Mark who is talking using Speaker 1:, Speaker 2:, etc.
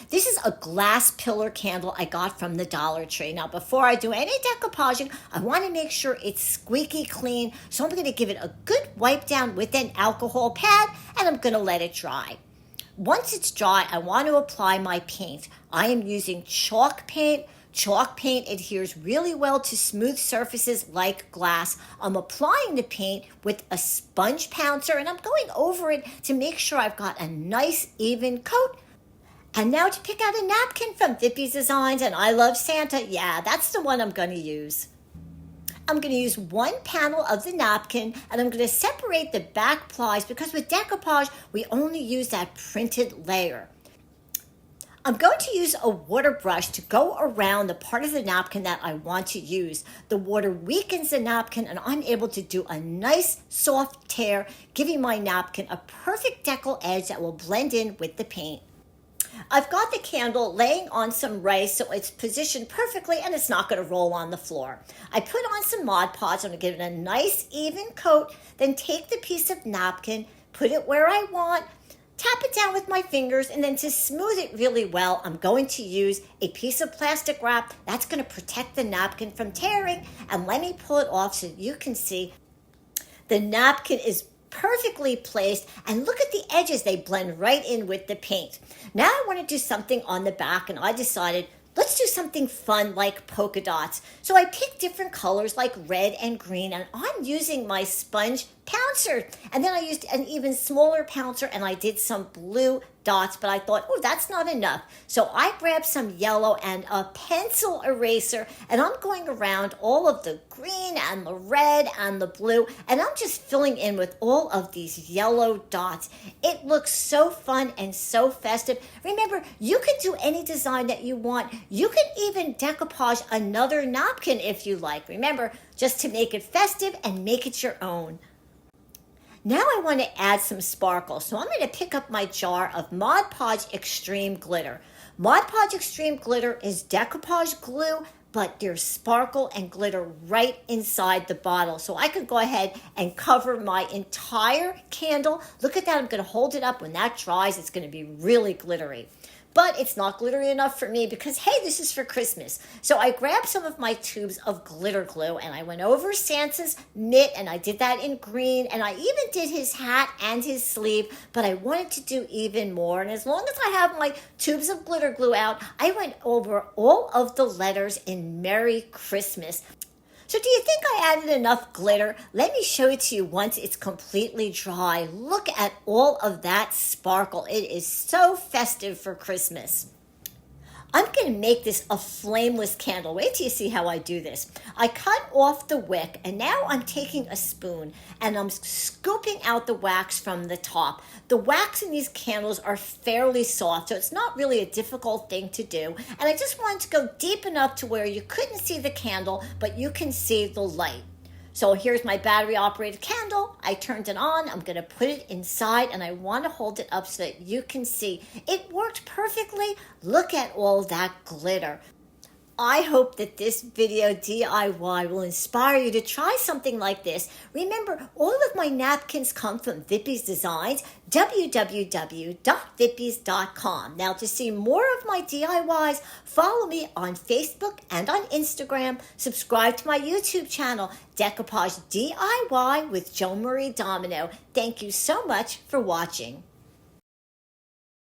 Speaker 1: This is a glass pillar candle I got from the Dollar Tree. Now, before I do any decoupaging, I want to make sure it's squeaky clean. So I'm going to give it a good wipe down with an alcohol pad, and I'm going to let it dry. Once it's dry, I want to apply my paint. I am using chalk paint. Chalk paint adheres really well to smooth surfaces like glass. I'm applying the paint with a sponge pouncer, and I'm going over it to make sure I've got a nice even coat. And now to pick out a napkin from Vippies Designs and I Love Santa. Yeah, that's the one I'm going to use. I'm going to use one panel of the napkin, and I'm going to separate the back plies because with decoupage, we only use that printed layer. I'm going to use a water brush to go around the part of the napkin that I want to use. The water weakens the napkin, and I'm able to do a nice soft tear, giving my napkin a perfect decal edge that will blend in with the paint. I've got the candle laying on some rice so it's positioned perfectly and it's not going to roll on the floor. I put on some Mod Podge. I'm going to give it a nice even coat, then take the piece of napkin, put it where I want, tap it down with my fingers, and then to smooth it really well, I'm going to use a piece of plastic wrap that's going to protect the napkin from tearing. And let me pull it off so you can see the napkin is perfectly placed, and look at the edges. They blend right in with the paint. Now I want to do something on the back, and I decided let's do something fun like polka dots. So I picked different colors like red and green, and I'm using my sponge pouncer. And then I used an even smaller pouncer, and I did some blue dots, but I thought, oh, that's not enough. So I grabbed some yellow and a pencil eraser, and I'm going around all of the green and the red and the blue, and I'm just filling in with all of these yellow dots. It looks so fun and so festive. Remember, you can do any design that you want. You can even decoupage another napkin if you like. Remember, just to make it festive and make it your own. Now I want to add some sparkle, so I'm going to pick up my jar of Mod Podge Extreme Glitter. Mod Podge Extreme Glitter is decoupage glue, but there's sparkle and glitter right inside the bottle. So I could go ahead and cover my entire candle. Look at that, I'm going to hold it up. When that dries, it's going to be really glittery. But it's not glittery enough for me because, hey, this is for Christmas. So I grabbed some of my tubes of glitter glue, and I went over Santa's mitt, and I did that in green, and I even did his hat and his sleeve, but I wanted to do even more. And as long as I have my tubes of glitter glue out, I went over all of the letters in Merry Christmas. So do you think I added enough glitter? Let me show it to you once it's completely dry. Look at all of that sparkle. It is so festive for Christmas. I'm going to make this a flameless candle. Wait till you see how I do this. I cut off the wick, and now I'm taking a spoon and I'm scooping out the wax from the top. The wax in these candles are fairly soft, so it's not really a difficult thing to do. And I just wanted to go deep enough to where you couldn't see the candle, but you can see the light. So here's my battery-operated candle. I turned it on. I'm going to put it inside, and I want to hold it up so that you can see. It worked perfectly. Look at all that glitter. I hope that this video DIY will inspire you to try something like this. Remember, all of my napkins come from Vippies Designs, www.vippies.com. Now, to see more of my DIYs, follow me on Facebook and on Instagram. Subscribe to my YouTube channel, Decoupage DIY with Joan-Marie Domino. Thank you so much for watching.